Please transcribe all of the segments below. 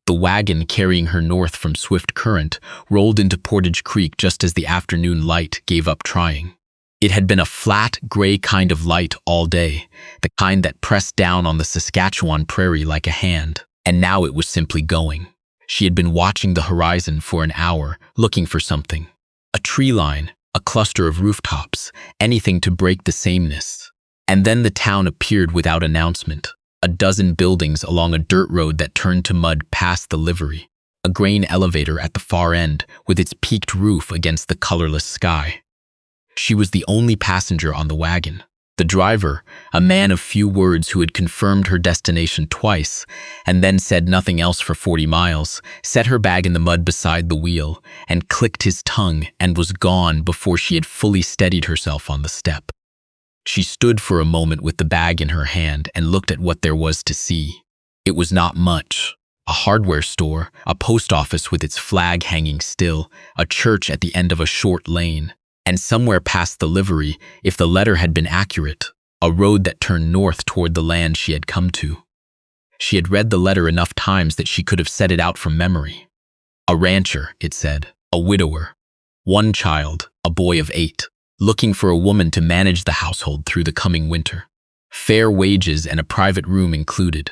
The wagon carrying her north from Swift Current rolled into Portage Creek just as the afternoon light gave up trying. It had been a flat, gray kind of light all day, the kind that pressed down on the Saskatchewan prairie like a hand, and now it was simply going. She had been watching the horizon for an hour, looking for something. A tree line, a cluster of rooftops, anything to break the sameness. And then the town appeared without announcement. A dozen buildings along a dirt road that turned to mud past the livery. A grain elevator at the far end with its peaked roof against the colorless sky. She was the only passenger on the wagon. The driver, a man of few words who had confirmed her destination twice and then said nothing else for 40 miles, set her bag in the mud beside the wheel and clicked his tongue and was gone before she had fully steadied herself on the step. She stood for a moment with the bag in her hand and looked at what there was to see. It was not much. A hardware store, a post office with its flag hanging still, a church at the end of a short lane, and somewhere past the livery, if the letter had been accurate, a road that turned north toward the land she had come to. She had read the letter enough times that she could have said it out from memory. A rancher, it said, a widower, one child, a boy of 8. Looking for a woman to manage the household through the coming winter. Fair wages and a private room included.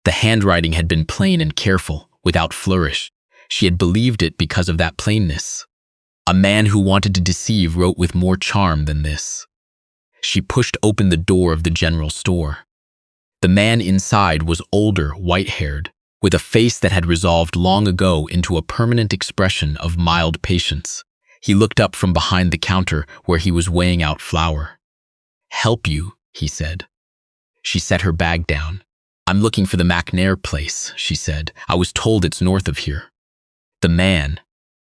The handwriting had been plain and careful, without flourish. She had believed it because of that plainness. A man who wanted to deceive wrote with more charm than this. She pushed open the door of the general store. The man inside was older, white-haired, with a face that had resolved long ago into a permanent expression of mild patience. He looked up from behind the counter where he was weighing out flour. "Help you," he said. She set her bag down. "I'm looking for the McNair place," she said. "I was told it's north of here." The man,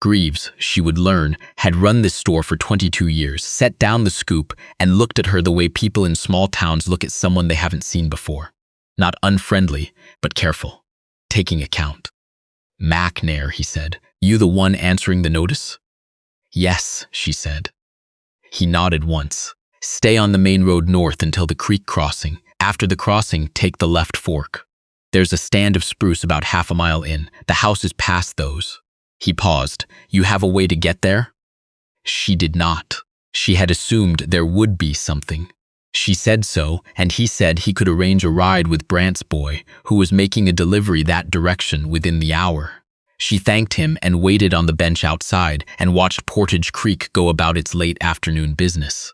Greaves, she would learn, had run this store for 22 years, set down the scoop, and looked at her the way people in small towns look at someone they haven't seen before. Not unfriendly, but careful, taking account. "McNair," he said. "You the one answering the notice?" "Yes," she said. He nodded once. "Stay on the main road north until the creek crossing. After the crossing, take the left fork. There's a stand of spruce about half a mile in. The house is past those." He paused. "You have a way to get there?" She did not. She had assumed there would be something. She said so, and he said he could arrange a ride with Brant's boy, who was making a delivery that direction within the hour. She thanked him and waited on the bench outside and watched Portage Creek go about its late afternoon business.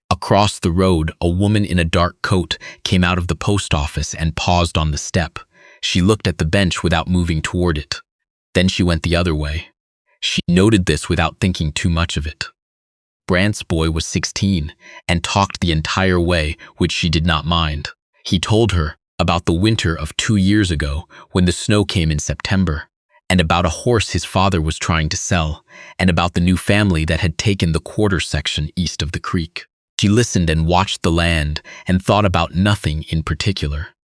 Across the road, a woman in a dark coat came out of the post office and paused on the step. She looked at the bench without moving toward it. Then she went the other way. She noted this without thinking too much of it. Brant's boy was 16 and talked the entire way, which she did not mind. He told her about the winter of 2 years ago when the snow came in September, and about a horse his father was trying to sell, and about the new family that had taken the quarter section east of the creek. She listened and watched the land and thought about nothing in particular.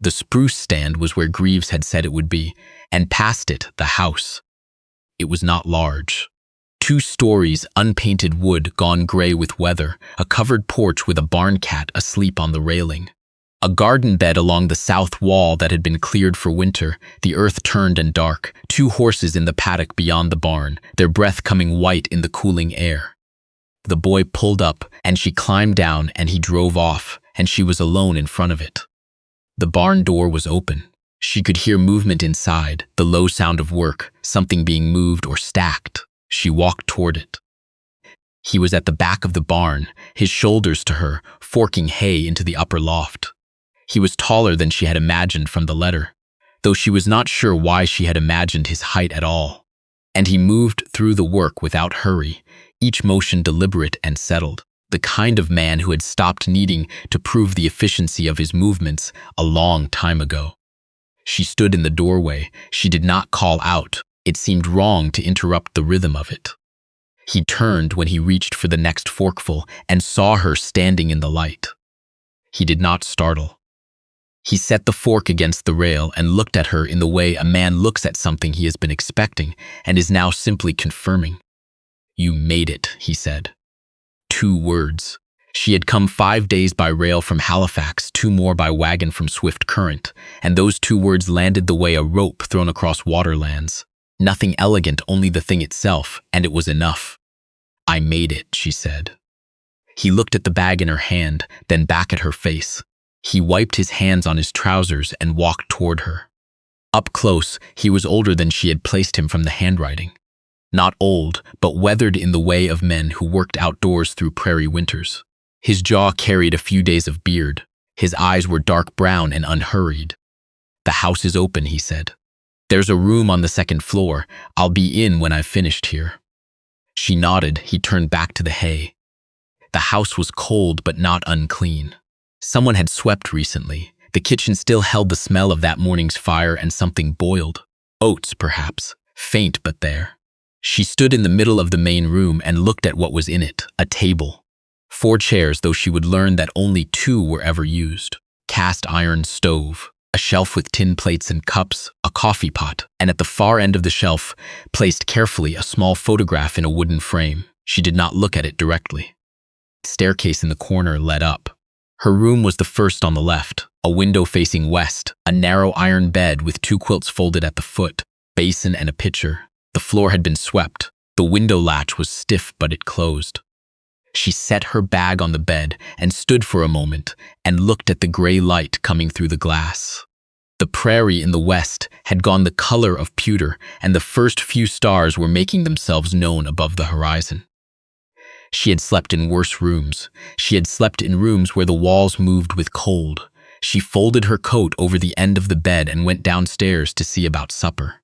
The spruce stand was where Greaves had said it would be, and past it, the house. It was not large. 2 stories, unpainted wood gone gray with weather, a covered porch with a barn cat asleep on the railing. A garden bed along the south wall that had been cleared for winter, the earth turned and dark, 2 horses in the paddock beyond the barn, their breath coming white in the cooling air. The boy pulled up, and she climbed down, and he drove off, and she was alone in front of it. The barn door was open. She could hear movement inside, the low sound of work, something being moved or stacked. She walked toward it. He was at the back of the barn, his shoulders to her, forking hay into the upper loft. He was taller than she had imagined from the letter, though she was not sure why she had imagined his height at all. And he moved through the work without hurry, each motion deliberate and settled, the kind of man who had stopped needing to prove the efficiency of his movements a long time ago. She stood in the doorway. She did not call out. It seemed wrong to interrupt the rhythm of it. He turned when he reached for the next forkful and saw her standing in the light. He did not startle. He set the fork against the rail and looked at her in the way a man looks at something he has been expecting and is now simply confirming. "You made it," he said. 2 words. She had come 5 days by rail from Halifax, 2 more by wagon from Swift Current, and those 2 words landed the way a rope thrown across waterlands. Nothing elegant, only the thing itself, and it was enough. "I made it," she said. He looked at the bag in her hand, then back at her face. He wiped his hands on his trousers and walked toward her. Up close, he was older than she had placed him from the handwriting. Not old, but weathered in the way of men who worked outdoors through prairie winters. His jaw carried a few days of beard. His eyes were dark brown and unhurried. "The house is open," he said. "There's a room on the 2nd floor. I'll be in when I've finished here." She nodded. He turned back to the hay. The house was cold but not unclean. Someone had swept recently. The kitchen still held the smell of that morning's fire and something boiled. Oats, perhaps. Faint, but there. She stood in the middle of the main room and looked at what was in it, a table. 4 chairs, though she would learn that only 2 were ever used. Cast iron stove, a shelf with tin plates and cups, a coffee pot, and at the far end of the shelf, placed carefully, a small photograph in a wooden frame. She did not look at it directly. The staircase in the corner led up. Her room was the first on the left, a window facing west, a narrow iron bed with 2 quilts folded at the foot, basin and a pitcher. The floor had been swept. The window latch was stiff, but it closed. She set her bag on the bed and stood for a moment and looked at the gray light coming through the glass. The prairie in the west had gone the color of pewter, and the first few stars were making themselves known above the horizon. She had slept in worse rooms. She had slept in rooms where the walls moved with cold. She folded her coat over the end of the bed and went downstairs to see about supper.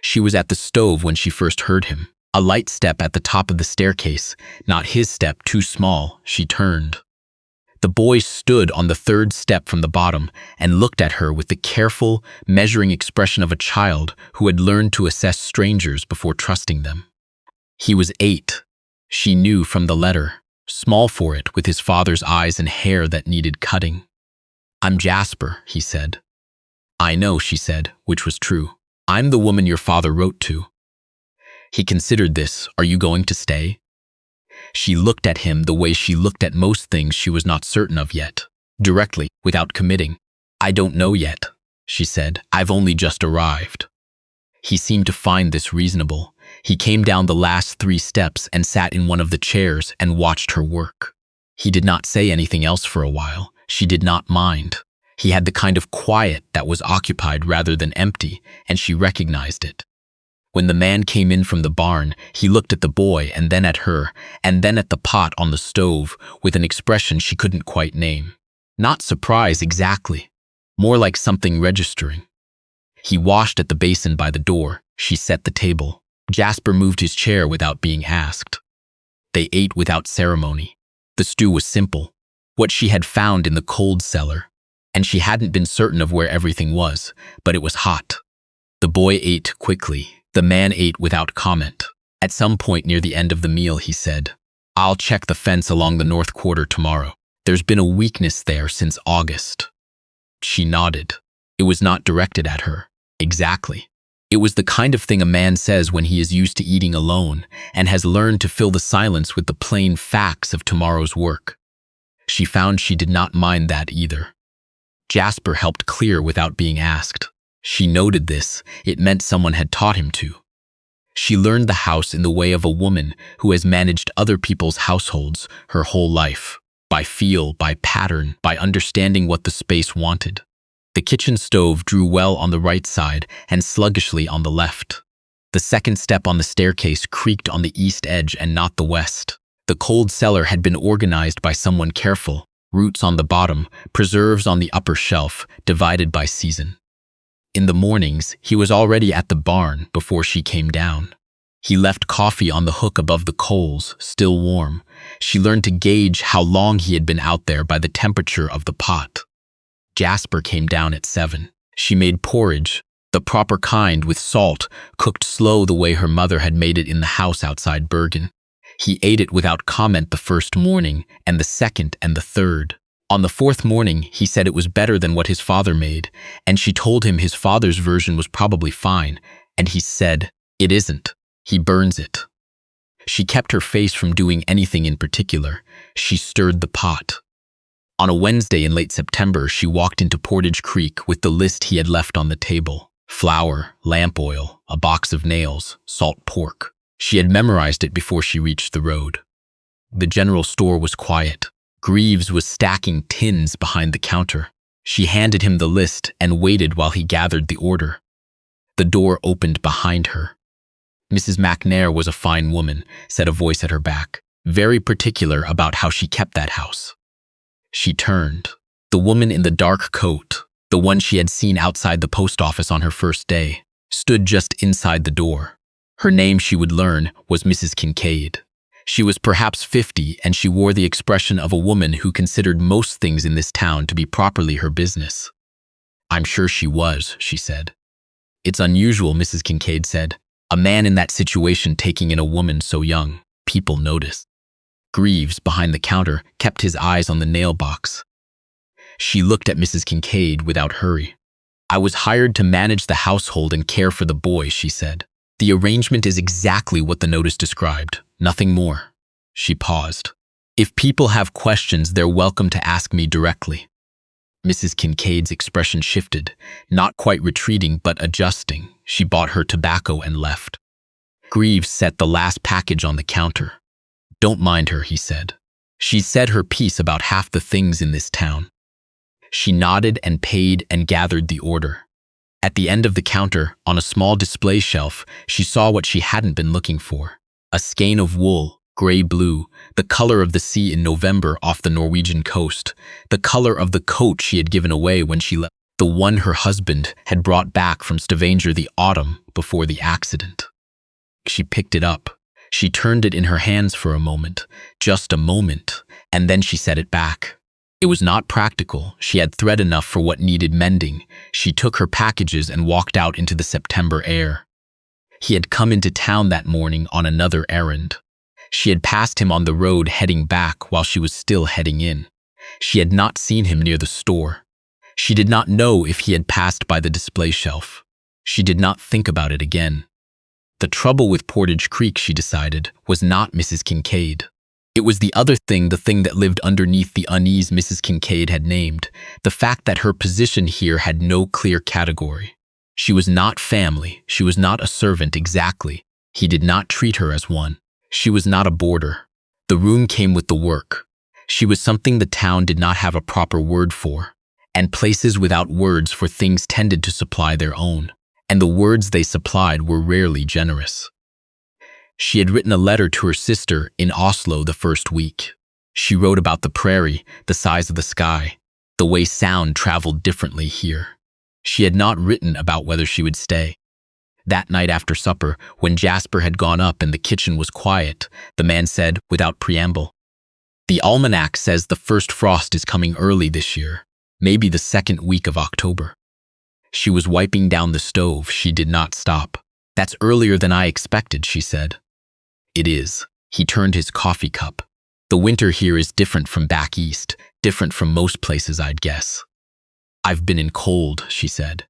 She was at the stove when she first heard him. A light step at the top of the staircase, not his step, too small. She turned. The boy stood on the 3rd step from the bottom and looked at her with the careful, measuring expression of a child who had learned to assess strangers before trusting them. He was 8. She knew from the letter, small for it, with his father's eyes and hair that needed cutting. "I'm Jasper," he said. "I know," she said, which was true. "I'm the woman your father wrote to." He considered this. "Are you going to stay?" She looked at him the way she looked at most things she was not certain of yet, directly, without committing. "I don't know yet," she said. "I've only just arrived." He seemed to find this reasonable. He came down the last 3 steps and sat in one of the chairs and watched her work. He did not say anything else for a while. She did not mind. He had the kind of quiet that was occupied rather than empty, and she recognized it. When the man came in from the barn, he looked at the boy and then at her, and then at the pot on the stove with an expression she couldn't quite name. Not surprise exactly, more like something registering. He washed at the basin by the door. She set the table. Jasper moved his chair without being asked. They ate without ceremony. The stew was simple, what she had found in the cold cellar, and she hadn't been certain of where everything was, but it was hot. The boy ate quickly. The man ate without comment. At some point near the end of the meal, he said, "I'll check the fence along the north quarter tomorrow. There's been a weakness there since August." She nodded. It was not directed at her. Exactly. It was the kind of thing a man says when he is used to eating alone and has learned to fill the silence with the plain facts of tomorrow's work. She found she did not mind that either. Jasper helped clear without being asked. She noted this. It meant someone had taught him to. She learned the house in the way of a woman who has managed other people's households her whole life, by feel, by pattern, by understanding what the space wanted. The kitchen stove drew well on the right side and sluggishly on the left. The 2nd step on the staircase creaked on the east edge and not the west. The cold cellar had been organized by someone careful, roots on the bottom, preserves on the upper shelf, divided by season. In the mornings, he was already at the barn before she came down. He left coffee on the hook above the coals, still warm. She learned to gauge how long he had been out there by the temperature of the pot. Jasper came down at 7. She made porridge, the proper kind with salt, cooked slow the way her mother had made it in the house outside Bergen. He ate it without comment the first morning, and the second and the third. On the 4th morning, he said it was better than what his father made, and she told him his father's version was probably fine, and he said, "It isn't. He burns it." She kept her face from doing anything in particular. She stirred the pot. On a Wednesday in late September, she walked into Portage Creek with the list he had left on the table. Flour, lamp oil, a box of nails, salt pork. She had memorized it before she reached the road. The general store was quiet. Greaves was stacking tins behind the counter. She handed him the list and waited while he gathered the order. The door opened behind her. Mrs. McNair was a fine woman, said a voice at her back, very particular about how she kept that house. She turned. The woman in the dark coat, the one she had seen outside the post office on her first day, stood just inside the door. Her name, she would learn, was Mrs. Kincaid. She was perhaps 50, and she wore the expression of a woman who considered most things in this town to be properly her business. "I'm sure she was," she said. "It's unusual," Mrs. Kincaid said. "A man in that situation taking in a woman so young. People notice." Greaves, behind the counter, kept his eyes on the nail box. She looked at Mrs. Kincaid without hurry. "I was hired to manage the household and care for the boy," she said. "The arrangement is exactly what the notice described, nothing more." She paused. "If people have questions, they're welcome to ask me directly." Mrs. Kincaid's expression shifted, not quite retreating but adjusting. She bought her tobacco and left. Greaves set the last package on the counter. "Don't mind her," he said. "She's said her piece about half the things in this town." She nodded and paid and gathered the order. At the end of the counter, on a small display shelf, she saw what she hadn't been looking for. A skein of wool, gray-blue, the color of the sea in November off the Norwegian coast, the color of the coat she had given away when she left, the one her husband had brought back from Stavanger the autumn before the accident. She picked it up. She turned it in her hands for a moment, just a moment, and then she set it back. It was not practical. She had thread enough for what needed mending. She took her packages and walked out into the September air. He had come into town that morning on another errand. She had passed him on the road heading back while she was still heading in. She had not seen him near the store. She did not know if he had passed by the display shelf. She did not think about it again. The trouble with Portage Creek, she decided, was not Mrs. Kincaid. It was the other thing, the thing that lived underneath the unease Mrs. Kincaid had named, the fact that her position here had no clear category. She was not family, she was not a servant exactly. He did not treat her as one. She was not a boarder. The room came with the work. She was something the town did not have a proper word for, and places without words for things tended to supply their own, and the words they supplied were rarely generous. She had written a letter to her sister in Oslo the first week. She wrote about the prairie, the size of the sky, the way sound traveled differently here. She had not written about whether she would stay. That night after supper, when Jasper had gone up and the kitchen was quiet, the man said, without preamble, "The almanac says the first frost is coming early this year, maybe the second week of October." She was wiping down the stove. She did not stop. "That's earlier than I expected," she said. "It is." He turned his coffee cup. "The winter here is different from back east, different from most places, I'd guess." "I've been in cold," she said.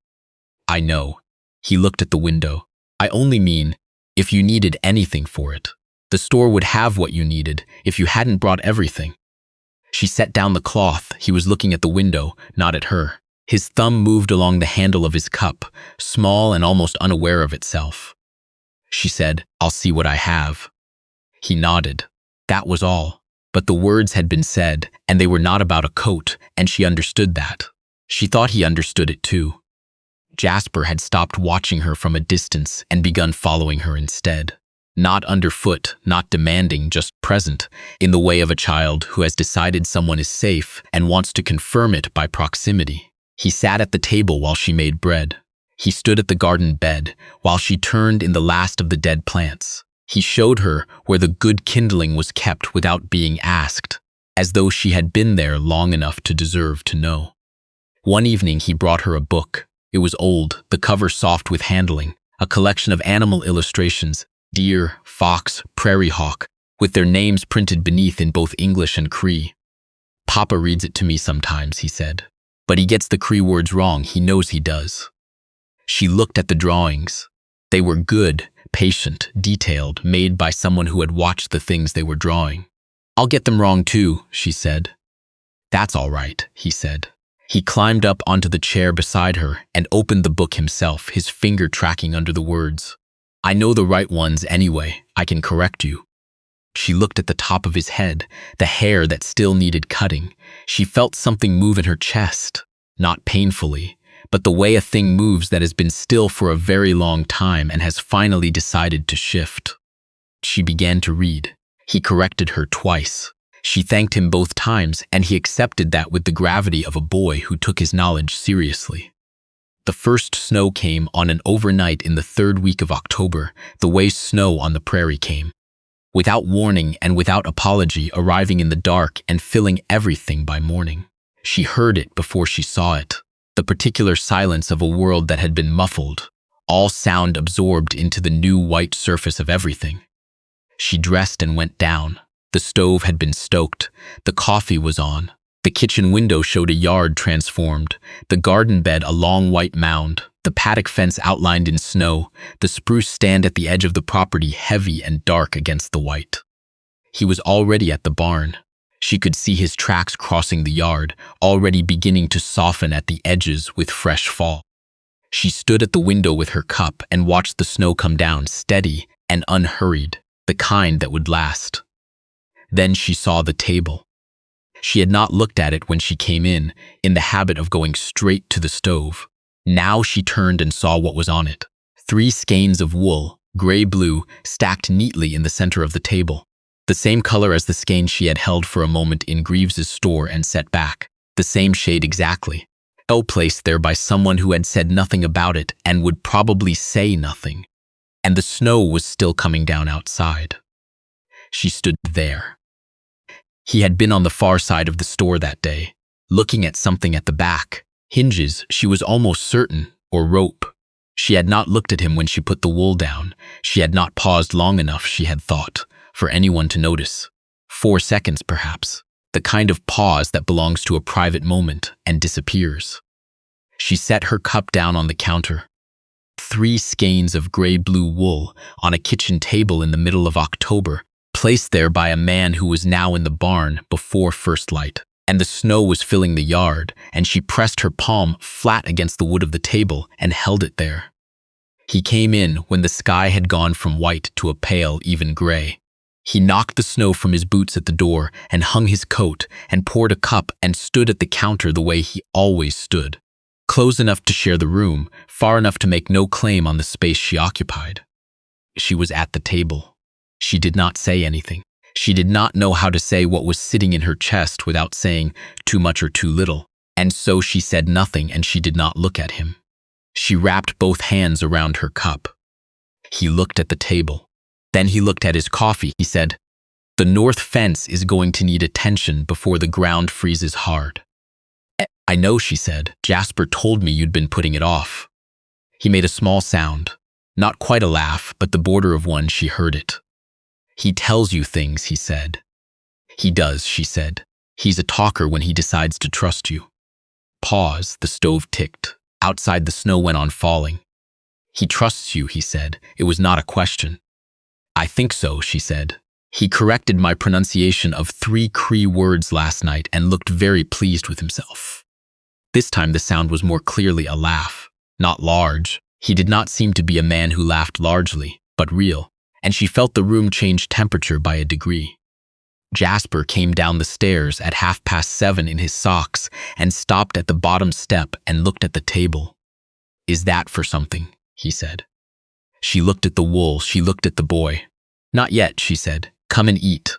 "I know." He looked at the window. "I only mean, if you needed anything for it. The store would have what you needed if you hadn't brought everything." She set down the cloth. He was looking at the window, not at her. His thumb moved along the handle of his cup, small and almost unaware of itself. She said, "I'll see what I have." He nodded. That was all. But the words had been said, and they were not about a coat, and she understood that. She thought he understood it too. Jasper had stopped watching her from a distance and begun following her instead. Not underfoot, not demanding, just present, in the way of a child who has decided someone is safe and wants to confirm it by proximity. He sat at the table while she made bread. He stood at the garden bed while she turned in the last of the dead plants. He showed her where the good kindling was kept without being asked, as though she had been there long enough to deserve to know. One evening he brought her a book. It was old, the cover soft with handling, a collection of animal illustrations, deer, fox, prairie hawk, with their names printed beneath in both English and Cree. "Papa reads it to me sometimes," he said. "But he gets the Cree words wrong, he knows he does." She looked at the drawings. They were good, patient, detailed, made by someone who had watched the things they were drawing. I'll get them wrong too, she said. That's all right, he said. He climbed up onto the chair beside her and opened the book himself, his finger tracking under the words. I know the right ones anyway, I can correct you. She looked at the top of his head, the hair that still needed cutting. She felt something move in her chest, not painfully, but the way a thing moves that has been still for a very long time and has finally decided to shift. She began to read. He corrected her twice. She thanked him both times, and he accepted that with the gravity of a boy who took his knowledge seriously. The first snow came on an overnight in the 3rd week of October, the way snow on the prairie came. Without warning and without apology, arriving in the dark and filling everything by morning. She heard it before she saw it, the particular silence of a world that had been muffled, all sound absorbed into the new white surface of everything. She dressed and went down. The stove had been stoked. The coffee was on. The kitchen window showed a yard transformed, the garden bed a long white mound, the paddock fence outlined in snow, the spruce stand at the edge of the property heavy and dark against the white. He was already at the barn. She could see his tracks crossing the yard, already beginning to soften at the edges with fresh fall. She stood at the window with her cup and watched the snow come down, steady and unhurried, the kind that would last. Then she saw the table. She had not looked at it when she came in the habit of going straight to the stove. Now she turned and saw what was on it. 3 skeins of wool, gray-blue, stacked neatly in the center of the table. The same color as the skein she had held for a moment in Greaves's store and set back. The same shade exactly. Placed there by someone who had said nothing about it and would probably say nothing. And the snow was still coming down outside. She stood there. He had been on the far side of the store that day, looking at something at the back. Hinges, she was almost certain, or rope. She had not looked at him when she put the wool down. She had not paused long enough, she had thought, for anyone to notice. 4 seconds, perhaps. The kind of pause that belongs to a private moment and disappears. She set her cup down on the counter. 3 skeins of gray-blue wool on a kitchen table in the middle of October, placed there by a man who was now in the barn before first light. And the snow was filling the yard, and she pressed her palm flat against the wood of the table and held it there. He came in when the sky had gone from white to a pale, even gray. He knocked the snow from his boots at the door and hung his coat and poured a cup and stood at the counter the way he always stood. Close enough to share the room, far enough to make no claim on the space she occupied. She was at the table. She did not say anything. She did not know how to say what was sitting in her chest without saying too much or too little, and so she said nothing and she did not look at him. She wrapped both hands around her cup. He looked at the table. Then he looked at his coffee. He said, "The north fence is going to need attention before the ground freezes hard." "I know," she said. "Jasper told me you'd been putting it off." He made a small sound. Not quite a laugh, but the border of one. She heard it. "He tells you things," he said. "He does," she said. "He's a talker when he decides to trust you." Pause. The stove ticked. Outside the snow went on falling. "He trusts you," he said. It was not a question. "I think so," she said. "He corrected my pronunciation of 3 Cree words last night and looked very pleased with himself." This time the sound was more clearly a laugh, not large. He did not seem to be a man who laughed largely, but real, and she felt the room change temperature by a degree. Jasper came down the stairs at 7:30 in his socks and stopped at the bottom step and looked at the table. "Is that for something?" he said. She looked at the wool, she looked at the boy. "Not yet," she said. "Come and eat."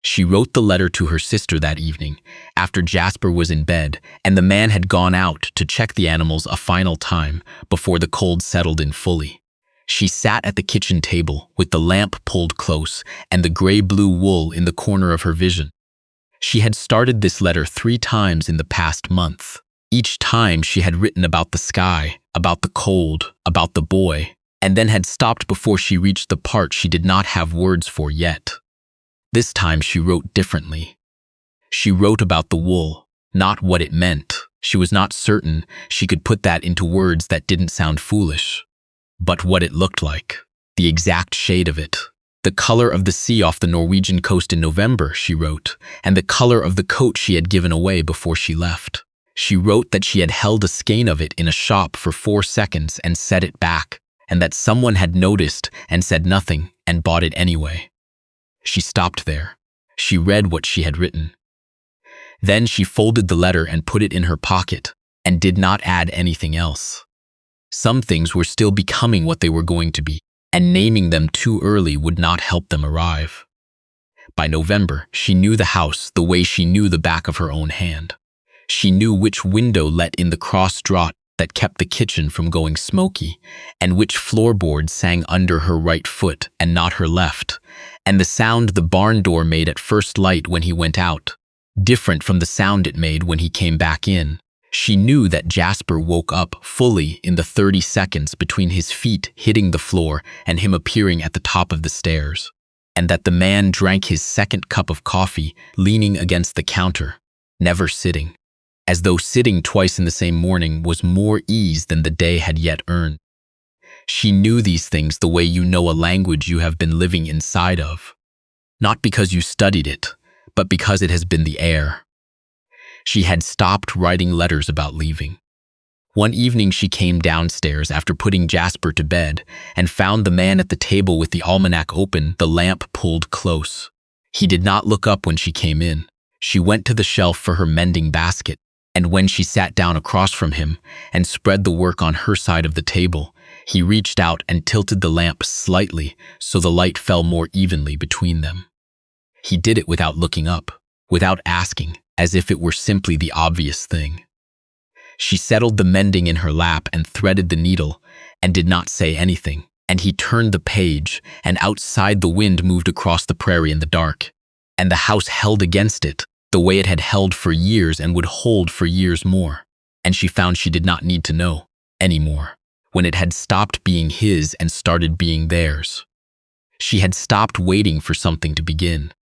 She wrote the letter to her sister that evening, after Jasper was in bed and the man had gone out to check the animals a final time before the cold settled in fully. She sat at the kitchen table with the lamp pulled close and the gray-blue wool in the corner of her vision. She had started this letter 3 times in the past month. Each time she had written about the sky, about the cold, about the boy, and then had stopped before she reached the part she did not have words for yet. This time she wrote differently. She wrote about the wool, not what it meant. She was not certain she could put that into words that didn't sound foolish. But what it looked like, the exact shade of it, The color of the sea off the Norwegian coast in November, she wrote, and the color of the coat she had given away before she left. She wrote that she had held a skein of it in a shop for 4 seconds and set it back, and that someone had noticed and said nothing and bought it anyway. She stopped there. She read what she had written. Then she folded the letter and put it in her pocket and did not add anything else. Some things were still becoming what they were going to be, and naming them too early would not help them arrive. By November, she knew the house the way she knew the back of her own hand. She knew which window let in the cross draught that kept the kitchen from going smoky, and which floorboard sang under her right foot and not her left, and the sound the barn door made at first light when he went out, different from the sound it made when he came back in. She knew that Jasper woke up fully in the 30 seconds between his feet hitting the floor and him appearing at the top of the stairs, and that the man drank his second cup of coffee leaning against the counter, never sitting, as though sitting twice in the same morning was more ease than the day had yet earned. She knew these things the way you know a language you have been living inside of, not because you studied it, but because it has been the air. She had stopped writing letters about leaving. One evening she came downstairs after putting Jasper to bed and found the man at the table with the almanac open, the lamp pulled close. He did not look up when she came in. She went to the shelf for her mending basket, and when she sat down across from him and spread the work on her side of the table, he reached out and tilted the lamp slightly so the light fell more evenly between them. He did it without looking up, without asking, as if it were simply the obvious thing. She settled the mending in her lap and threaded the needle and did not say anything, and he turned the page, and outside the wind moved across the prairie in the dark, and the house held against it the way it had held for years and would hold for years more, and she found she did not need to know anymore when it had stopped being his and started being theirs. She had stopped waiting for something to begin.